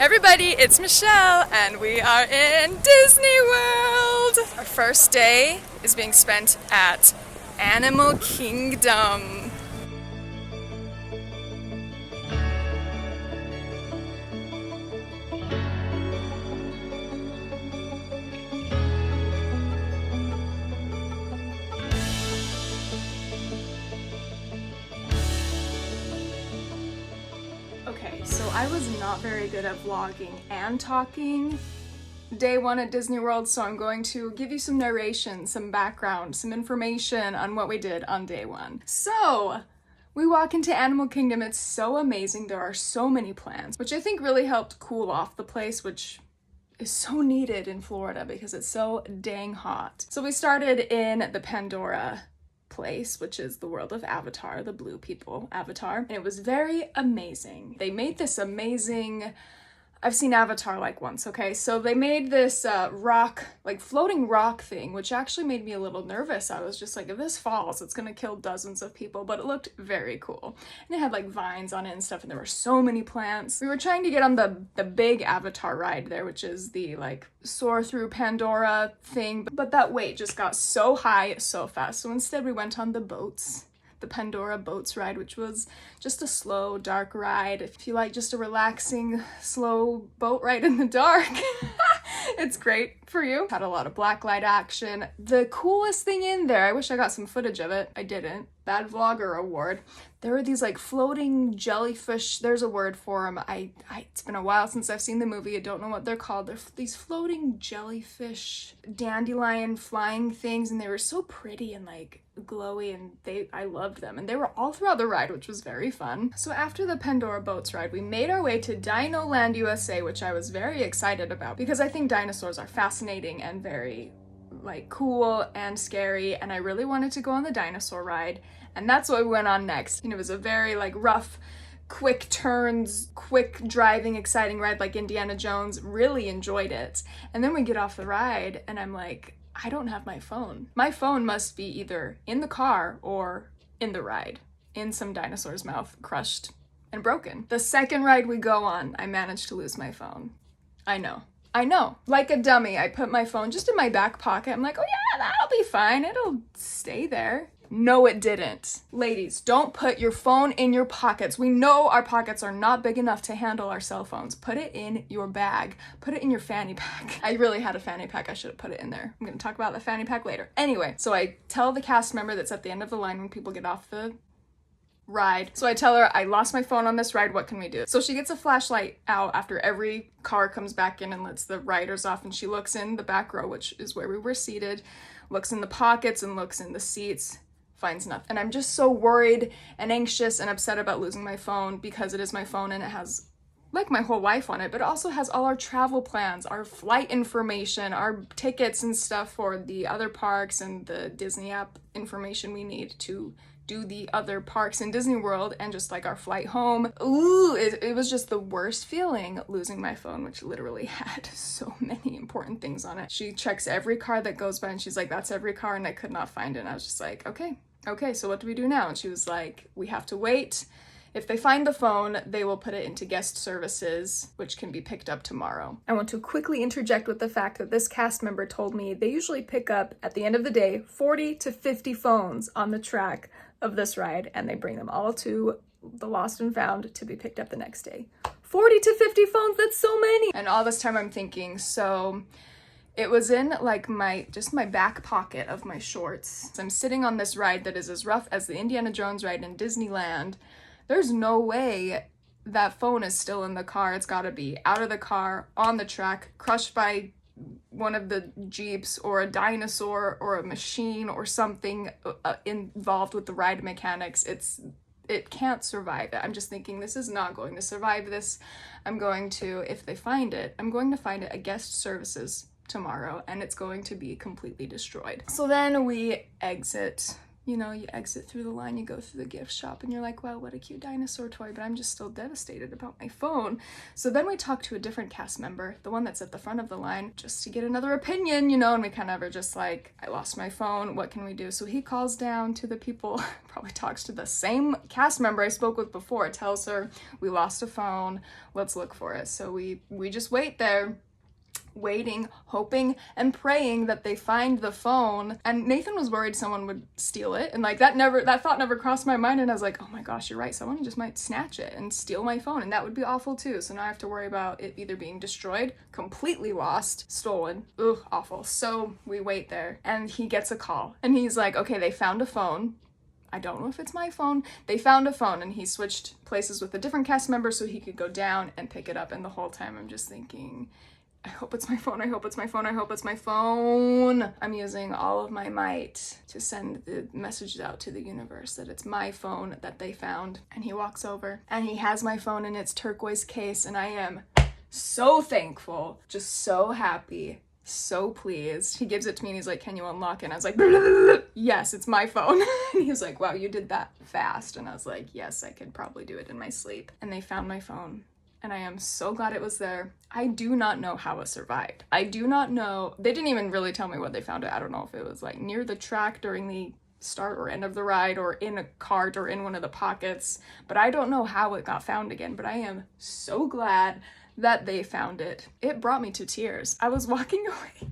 Everybody, it's Michelle, and we are in Disney World! Our first day is being spent at Animal Kingdom. Okay, so I was not very good at vlogging and talking day one at Disney World, so I'm going to give you some narration, some background, some information on what we did on day one. So, we walk into Animal Kingdom. It's so amazing. There are so many plans, which I think really helped cool off the place, which is so needed in Florida because it's so dang hot. So we started in the Pandora place, which is the world of Avatar, the blue people Avatar, and it was very amazing. They made this amazing, I've seen Avatar like once, okay? So they made this rock, like floating rock thing, which actually made me a little nervous. I was just like, if this falls, it's gonna kill dozens of people, but it looked very cool. And it had like vines on it and stuff, and there were so many plants. We were trying to get on the big Avatar ride there, which is the like soar through Pandora thing, but that wait just got so high so fast. So instead we went on the boats. The Pandora Boats ride, which was just a slow, dark ride. If you like just a relaxing, slow boat ride in the dark, it's great for you. Had a lot of blacklight action. The coolest thing in there, I wish I got some footage of it. I didn't. Bad Vlogger Award. There were these like floating jellyfish. There's a word for them. It's been a while since I've seen the movie. I don't know what they're called. They're these floating jellyfish, dandelion flying things, and they were so pretty and like glowy, and I loved them, and they were all throughout the ride, which was very fun. So after the Pandora Boats ride, we made our way to Dino Land USA, which I was very excited about because I think dinosaurs are fascinating and very like cool and scary, and I really wanted to go on the dinosaur ride, and that's what we went on next. And it was a very like rough, quick turns, quick driving, exciting ride like Indiana Jones. Really enjoyed it. And then we get off the ride and I'm like, I don't have my phone. My phone must be either in the car or in the ride, in some dinosaur's mouth, crushed and broken. The second ride we go on, I managed to lose my phone. I know. Like a dummy, I put my phone just in my back pocket. I'm like, oh yeah, that'll be fine. It'll stay there. No, it didn't. Ladies, don't put your phone in your pockets. We know our pockets are not big enough to handle our cell phones. Put it in your bag. Put it in your fanny pack. I really had a fanny pack. I should have put it in there. I'm gonna talk about the fanny pack later. Anyway, so I tell the cast member that's at the end of the line when people get off the ride. So I tell her, I lost my phone on this ride, what can we do? So she gets a flashlight out after every car comes back in and lets the riders off, and she looks in the back row, which is where we were seated, looks in the pockets and looks in the seats, finds nothing. And I'm just so worried and anxious and upset about losing my phone because it is my phone and it has like my whole life on it, but it also has all our travel plans, our flight information, our tickets and stuff for the other parks, and the Disney app information we need to do the other parks in Disney World, and just like our flight home. Ooh, it was just the worst feeling losing my phone, which literally had so many important things on it. She checks every car that goes by and she's like, that's every car, and I could not find it. And I was just like, okay, so what do we do now? And she was like, we have to wait. If they find the phone, they will put it into guest services, which can be picked up tomorrow. I want to quickly interject with the fact that this cast member told me they usually pick up, at the end of the day, 40 to 50 phones on the track of this ride, and they bring them all to the Lost and Found to be picked up the next day. 40 to 50 phones, that's so many! And all this time I'm thinking, so it was in like my back pocket of my shorts. So I'm sitting on this ride that is as rough as the Indiana Jones ride in Disneyland. There's no way that phone is still in the car. It's gotta be out of the car, on the track, crushed by one of the Jeeps or a dinosaur or a machine or something involved with the ride mechanics. It can't survive it. I'm just thinking, this is not going to survive this. If they find it, I'm going to find it at guest services tomorrow, and it's going to be completely destroyed. So then we exit you know, you exit through the line, you go through the gift shop, and you're like, wow, what a cute dinosaur toy, but I'm just still devastated about my phone. So then we talk to a different cast member, the one that's at the front of the line, just to get another opinion, you know, and we kind of are just like, I lost my phone, what can we do? So he calls down to the people, probably talks to the same cast member I spoke with before, tells her, we lost a phone, let's look for it. So we just wait there, waiting, hoping and praying that they find the phone. And Nathan was worried someone would steal it, and like that thought never crossed my mind, and I was like, oh my gosh, you're right, someone just might snatch it and steal my phone, and that would be awful too. So now I have to worry about it either being destroyed, completely lost, stolen. Ugh, awful. So we wait there, and he gets a call, and he's like, okay, they found a phone. I don't know if it's my phone. They found a phone, and he switched places with a different cast member so he could go down and pick it up. And the whole time I'm just thinking, I hope it's my phone, I hope it's my phone, I hope it's my phone. I'm using all of my might to send the message out to the universe that it's my phone that they found. And he walks over, and he has my phone in its turquoise case, and I am so thankful, just so happy, so pleased. He gives it to me, and he's like, can you unlock it? And I was like, blah, blah, blah, blah. Yes, it's my phone. And he was like, wow, you did that fast. And I was like, yes, I could probably do it in my sleep. And they found my phone. And I am so glad it was there. I do not know how it survived. I do not know. They didn't even really tell me where they found it. I don't know if it was like near the track during the start or end of the ride, or in a cart, or in one of the pockets. But I don't know how it got found again. But I am so glad that they found it. It brought me to tears. I was walking away.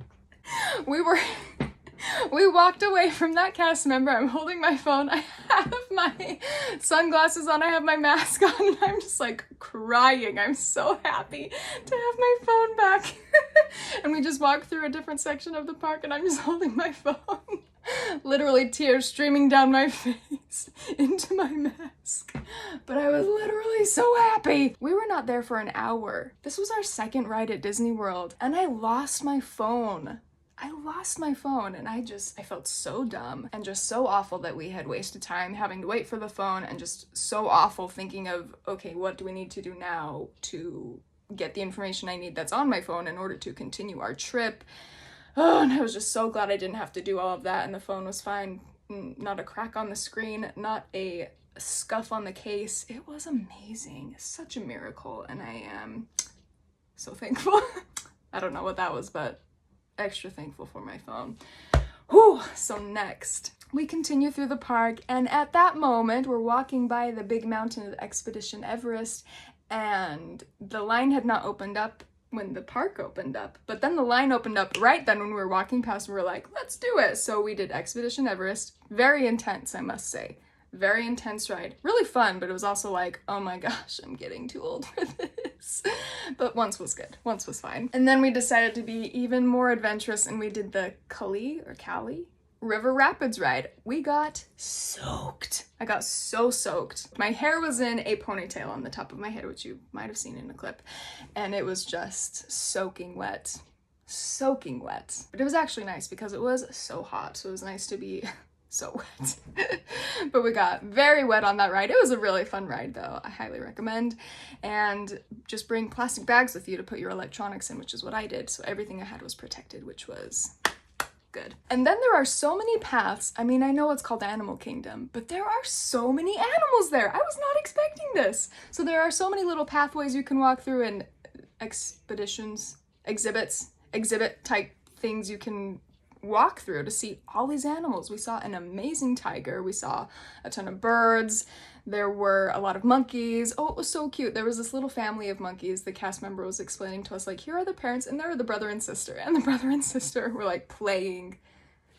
We walked away from that cast member. I'm holding my phone. I have my sunglasses on. I have my mask on. And I'm just like crying. I'm so happy to have my phone back. And we just walked through a different section of the park, and I'm just holding my phone. Literally tears streaming down my face into my mask. But I was literally so happy. We were not there for an hour. This was our second ride at Disney World, and I lost my phone. And I felt so dumb and just so awful that we had wasted time having to wait for the phone, and just so awful thinking of, okay, what do we need to do now to get the information I need that's on my phone in order to continue our trip. Oh, and I was just so glad I didn't have to do all of that, and the phone was fine. Not a crack on the screen, not a scuff on the case. It was amazing. Such a miracle, and I am so thankful. I don't know what that was, but extra thankful for my phone. Whew. So next, we continue through the park, and at that moment, we're walking by the big mountain of Expedition Everest, and the line had not opened up when the park opened up, but then the line opened up right then when we were walking past, and we were like, let's do it. So we did Expedition Everest. Very intense, I must say. Very intense ride. Really fun, but it was also like, oh my gosh, I'm getting too old for this. But once was good. Once was fine. And then we decided to be even more adventurous, and we did the Cali River Rapids ride. We got soaked. I got so soaked. My hair was in a ponytail on the top of my head, which you might have seen in a clip, and it was just soaking wet. Soaking wet. But it was actually nice because it was so hot, so it was nice to be so wet. But we got very wet on that ride. It was a really fun ride though. I highly recommend. And just bring plastic bags with you to put your electronics in, which is what I did. So everything I had was protected, which was good. And then there are so many paths. I mean, I know it's called Animal Kingdom, but there are so many animals there. I was not expecting this. So there are so many little pathways you can walk through, and exhibit type things you can walk through to see all these animals. We saw an amazing tiger. We saw a ton of birds. There were a lot of monkeys. Oh, it was so cute. There was this little family of monkeys. The cast member was explaining to us, like, here are the parents, and there are the brother and sister. And the brother and sister were like playing,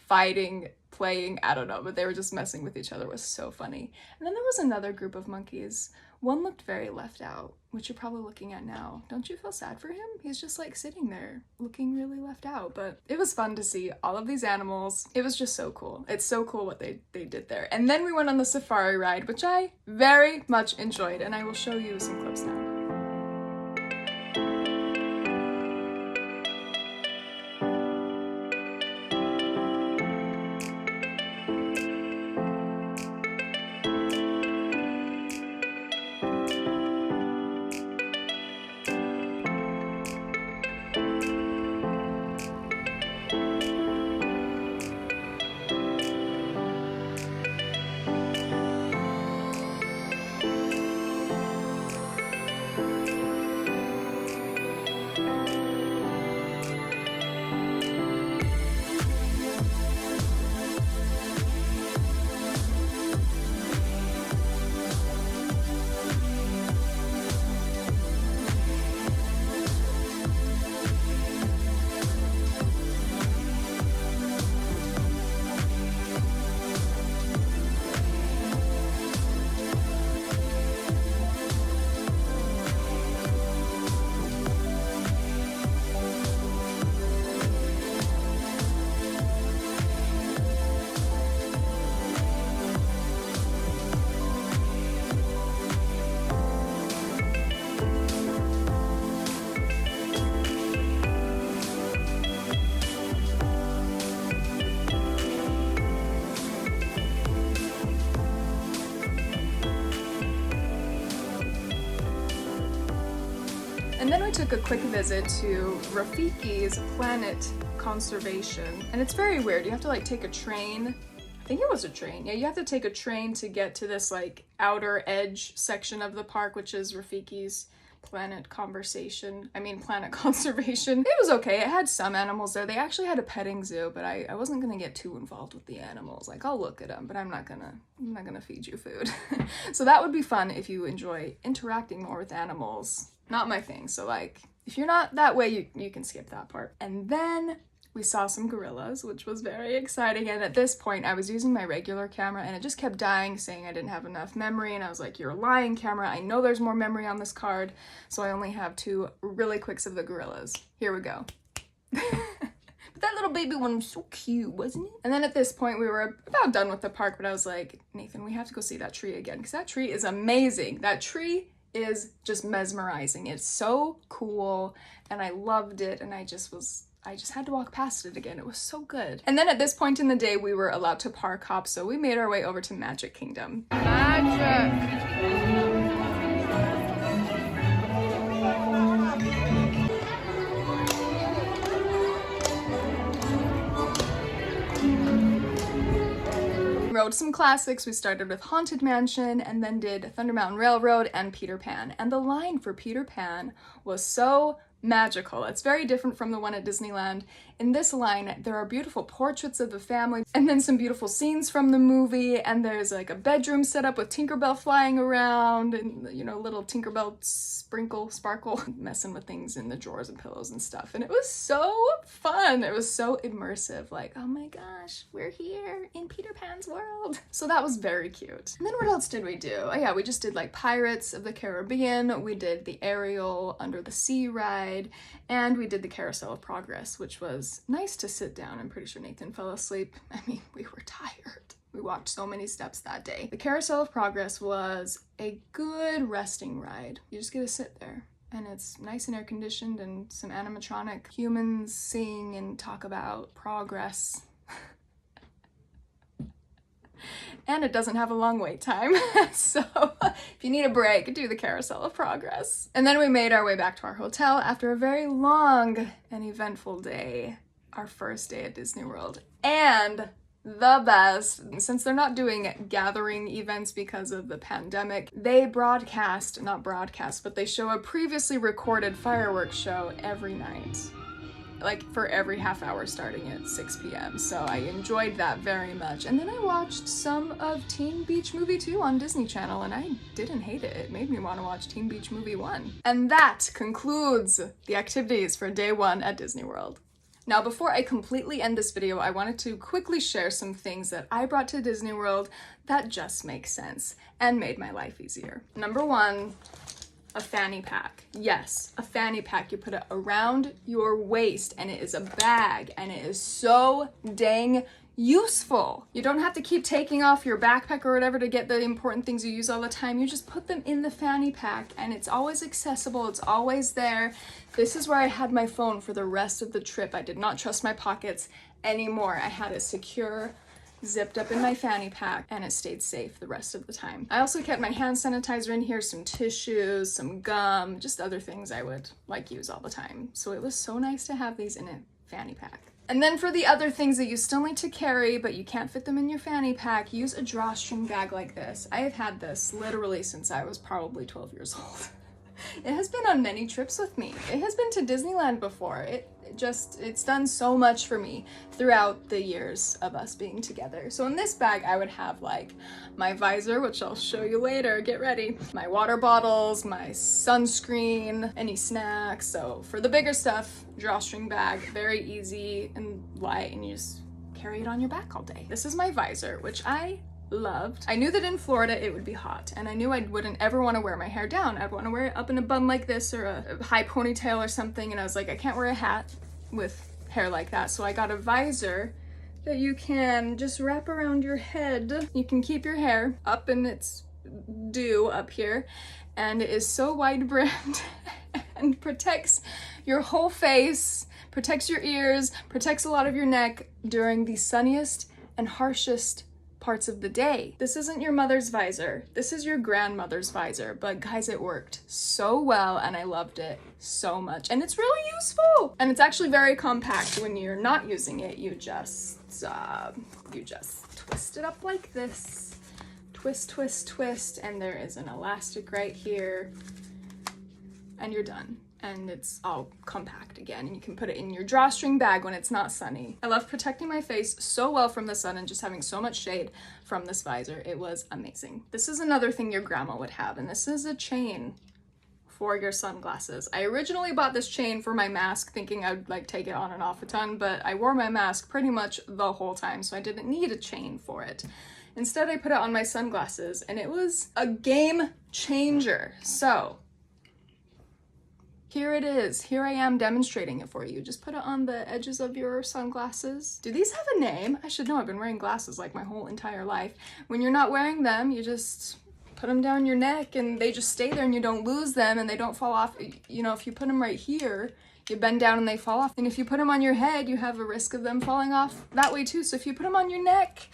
fighting, playing, I don't know, but they were just messing with each other. It was so funny. And then there was another group of monkeys. One looked very left out, which you're probably looking at now. Don't you feel sad for him? He's just like sitting there looking really left out. But it was fun to see all of these animals. It was just so cool. It's so cool what they did there. And then we went on the safari ride, which I very much enjoyed, and I will show you some clips now. took a quick visit to Rafiki's Planet Conservation, and it's very weird. You have to like take a train. I think it was a train. Yeah, you have to take a train to get to this like outer edge section of the park, which is Rafiki's Planet Conversation. Planet Conservation. It was okay. It had some animals there. They actually had a petting zoo, but I wasn't gonna get too involved with the animals. Like, I'll look at them, but I'm not gonna feed you food. So that would be fun if you enjoy interacting more with animals. Not my thing. So like, if you're not that way, you can skip that part. And then we saw some gorillas, which was very exciting. And at this point, I was using my regular camera and it just kept dying, saying I didn't have enough memory. And I was like, you're lying, camera. I know there's more memory on this card. So I only have 2 really quicks of the gorillas. Here we go. But that little baby one was so cute, wasn't it? And then at this point, we were about done with the park, but I was like, Nathan, we have to go see that tree again, because that tree is amazing. That tree is just mesmerizing. It's so cool, and I loved it, and I just had to walk past it again. It was so good. And then at this point in the day, we were allowed to park hop, so we made our way over to Magic Kingdom. Magic! Rode some classics. We started with Haunted Mansion and then did Thunder Mountain Railroad and Peter Pan. And the line for Peter Pan was so magical. It's very different from the one at Disneyland. In this line, there are beautiful portraits of the family and then some beautiful scenes from the movie, and there's like a bedroom set up with Tinkerbell flying around and, you know, little Tinkerbell sparkle messing with things in the drawers and pillows and stuff. And it was so fun. It was so immersive. Like, oh my gosh, we're here in Peter Pan's world. So that was very cute. And then what else did we do? Oh yeah, we just did like Pirates of the Caribbean. We did the Ariel Under the Sea ride, and we did the Carousel of Progress, which was nice to sit down. I'm pretty sure Nathan fell asleep. We were tired. We walked so many steps that day. The Carousel of Progress was a good resting ride. You just get to sit there, and it's nice and air conditioned, and some animatronic humans sing and talk about progress. And it doesn't have a long wait time. So if you need a break, do the Carousel of Progress. And then we made our way back to our hotel after a very long and eventful day. Our first day at Disney World. And the best, since they're not doing gathering events because of the pandemic, they not broadcast, but they show a previously recorded fireworks show every night. Like for every half hour starting at 6 p.m. So I enjoyed that very much. And then I watched some of Teen Beach Movie 2 on Disney Channel, and I didn't hate it. It made me want to watch Teen Beach Movie 1. And that concludes the activities for day 1 at Disney World. Now, before I completely end this video, I wanted to quickly share some things that I brought to Disney World that just make sense and made my life easier. Number 1, a fanny pack. Yes, a fanny pack. You put it around your waist, and it is a bag, and it is so dang useful. You don't have to keep taking off your backpack or whatever to get the important things you use all the time. You just put them in the fanny pack, and it's always accessible. It's always there. This is where I had my phone for the rest of the trip. I did not trust my pockets anymore. I had it secure, zipped up in my fanny pack, and it stayed safe the rest of the time. I also kept my hand sanitizer in here, some tissues, some gum, just other things I would like use all the time. So it was so nice to have these in a fanny pack. And then for the other things that you still need to carry, but you can't fit them in your fanny pack, use a drawstring bag like this. I have had this literally since I was probably 12 years old. It has been on many trips with me. It has been to Disneyland before. It's done so much for me throughout the years of us being together. So in this bag, I would have like my visor, which I'll show you later, get ready, my water bottles, my sunscreen, any snacks. So for the bigger stuff, drawstring bag, very easy and light, and you just carry it on your back all day. This is my visor, which I loved. I knew that in Florida it would be hot, and I knew I wouldn't ever want to wear my hair down. I'd want to wear it up in a bun like this or a high ponytail or something, and I was like, I can't wear a hat with hair like that. So I got a visor that you can just wrap around your head. You can keep your hair up in its dew up here, and it is so wide brimmed and protects your whole face, protects your ears, protects a lot of your neck during the sunniest and harshest parts of the day. This isn't your mother's visor. This is your grandmother's visor. But guys, it worked so well and I loved it so much. And it's really useful. And it's actually very compact. When you're not using it, you just twist it up like this. Twist, twist, twist. And there is an elastic right here. And you're done. And it's all compact again, and you can put it in your drawstring bag when it's not sunny. I love protecting my face so well from the sun and just having so much shade from this visor. It was amazing. This is another thing your grandma would have, and this is a chain for your sunglasses. I originally bought this chain for my mask thinking I'd like take it on and off a ton, but I wore my mask pretty much the whole time, so I didn't need a chain for it. Instead, I put it on my sunglasses, and it was a game changer. So here it is. Here I am demonstrating it for you. Just put it on the edges of your sunglasses. Do these have a name? I should know. I've been wearing glasses like my whole entire life. When you're not wearing them, you just put them down your neck and they just stay there and you don't lose them and they don't fall off. You know, if you put them right here, you bend down and they fall off. And if you put them on your head, you have a risk of them falling off that way too. So if you put them on your neck,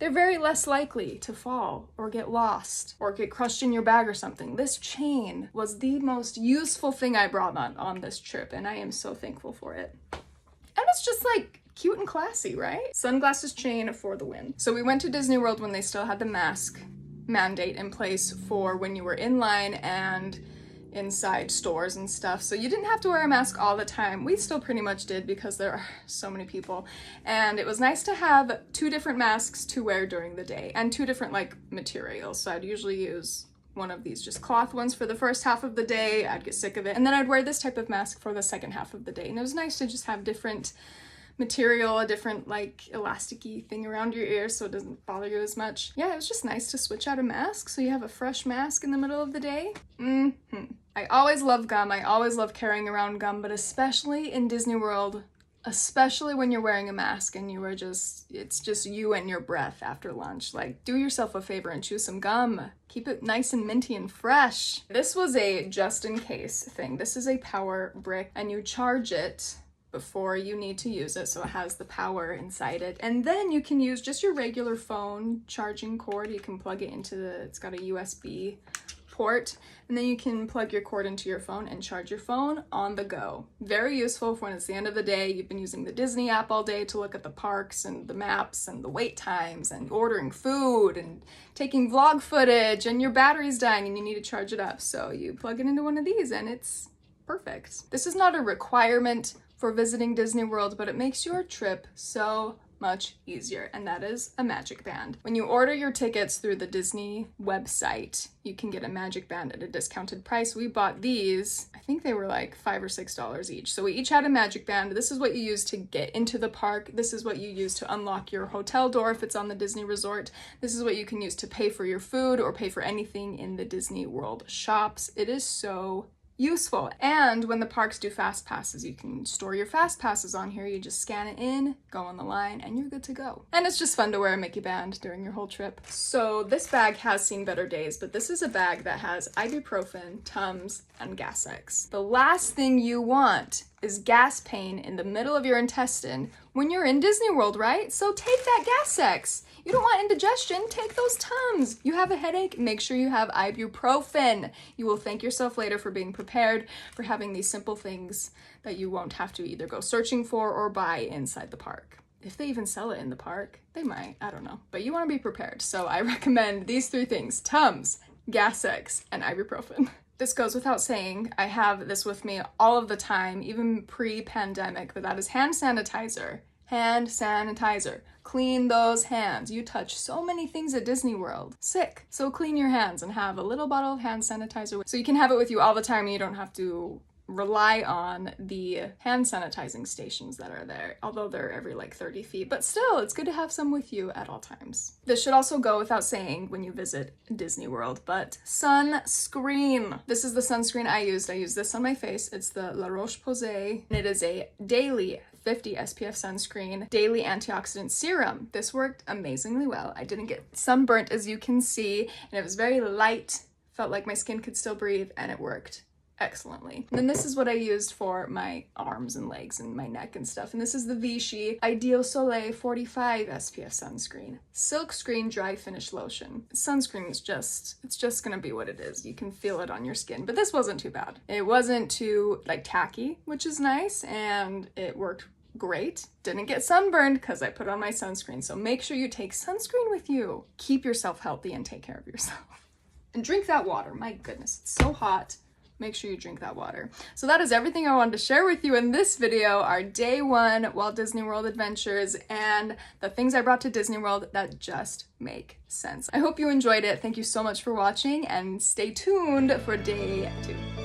they're very less likely to fall or get lost or get crushed in your bag or something. This chain was the most useful thing I brought on this trip, and I am so thankful for it. And it's just like cute and classy, right? Sunglasses chain for the win. So we went to Disney World when they still had the mask mandate in place for when you were in line and inside stores and stuff, so you didn't have to wear a mask all the time. We still pretty much did because there are so many people, and it was nice to have 2 different masks to wear during the day and 2 different like materials. So I'd usually use one of these just cloth ones for the first half of the day. I'd get sick of it, and then I'd wear this type of mask for the second half of the day. And it was nice to just have different material, a different like elasticy thing around your ear so it doesn't bother you as much. Yeah, it was just nice to switch out a mask so you have a fresh mask in the middle of the day. I always love gum. I always love carrying around gum, but especially in Disney World, especially when you're wearing a mask and it's just you and your breath after lunch. Like, do yourself a favor and chew some gum. Keep it nice and minty and fresh. This was a just in case thing. This is a power brick and you charge it before you need to use it, so it has the power inside it. And then you can use just your regular phone charging cord. You can plug it into it's got a USB port, and then you can plug your cord into your phone and charge your phone on the go. Very useful for when it's the end of the day, you've been using the Disney app all day to look at the parks and the maps and the wait times and ordering food and taking vlog footage, and your battery's dying and you need to charge it up. So you plug it into one of these and it's perfect. This is not a requirement for visiting Disney World, but it makes your trip so much easier, and that is a magic band. When you order your tickets through the Disney website, you can get a magic band at a discounted price. We bought these, I think they were like $5 or $6 each. So we each had a magic band. This is what you use to get into the park. This is what you use to unlock your hotel door if it's on the Disney resort. This is what you can use to pay for your food or pay for anything in the Disney World shops. It is so useful. And when the parks do fast passes, you can store your fast passes on here. You just scan it in, go on the line, and you're good to go. And it's just fun to wear a Mickey band during your whole trip. So this bag has seen better days, but this is a bag that has ibuprofen, Tums, and Gas-X. The last thing you want is gas pain in the middle of your intestine when you're in Disney World, right? So take that Gas-X. You don't want indigestion, take those Tums. You have a headache, make sure you have ibuprofen. You will thank yourself later for being prepared, for having these simple things that you won't have to either go searching for or buy inside the park. If they even sell it in the park, they might, I don't know. But you want to be prepared. So I recommend these 3 things: Tums, Gas-X, and ibuprofen. This goes without saying, I have this with me all of the time, even pre-pandemic, but that is hand sanitizer. Hand sanitizer. Clean those hands. You touch so many things at Disney World. Sick. So clean your hands and have a little bottle of hand sanitizer. So you can have it with you all the time and you don't have to rely on the hand sanitizing stations that are there, although they're every like 30 feet, but still it's good to have some with you at all times. This should also go without saying when you visit Disney World, but sunscreen. This is the sunscreen I used. I used this on my face. It's the La Roche-Posay, and it is a daily 50 SPF sunscreen daily antioxidant serum. This worked amazingly well. I didn't get sunburnt, as you can see, and it was very light, felt like my skin could still breathe, and it worked excellently. And then this is what I used for my arms and legs and my neck and stuff. And this is the Vichy Ideal Soleil 45 SPF sunscreen. Silk Screen Dry Finish Lotion. Sunscreen is it's just gonna be what it is. You can feel it on your skin, but this wasn't too bad. It wasn't too like tacky, which is nice, and it worked great. Didn't get sunburned because I put on my sunscreen. So make sure you take sunscreen with you. Keep yourself healthy and take care of yourself. And drink that water. My goodness, it's so hot. Make sure you drink that water. So that is everything I wanted to share with you in this video, our day one Walt Disney World adventures and the things I brought to Disney World that just make sense. I hope you enjoyed it. Thank you so much for watching and stay tuned for day 2.